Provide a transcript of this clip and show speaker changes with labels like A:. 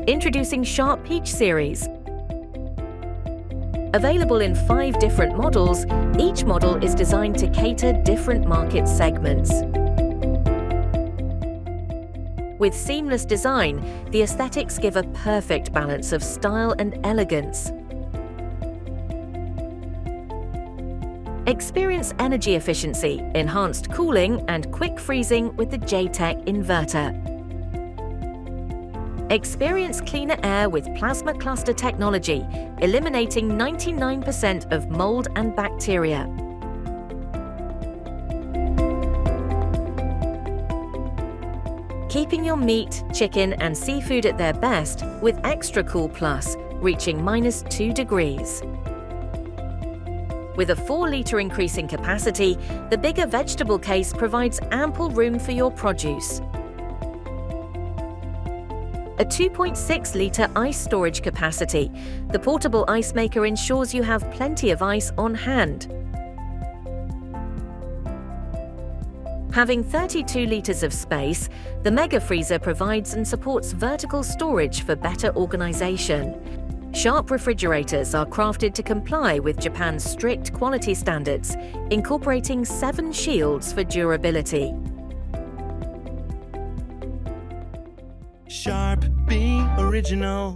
A: Introducing Sharp Peach series. Available in 5 different models, each model is designed to cater different market segments. With seamless design, the aesthetics give a perfect balance of style and elegance. Experience energy efficiency, enhanced cooling and quick freezing with the JTEC inverter. Experience cleaner air with plasma cluster technology, eliminating 99% of mold and bacteria. Keeping your meat, chicken and seafood at their best with Extra Cool Plus, reaching -2 degrees. With a 4-litre increase in capacity, the bigger vegetable case provides ample room for your produce. A 2.6-litre ice storage capacity, the portable ice maker ensures you have plenty of ice on hand. Having 32 litres of space, the Mega Freezer provides and supports vertical storage for better organisation. Sharp refrigerators are crafted to comply with Japan's strict quality standards, incorporating 7 shields for durability.
B: Sharp, be original.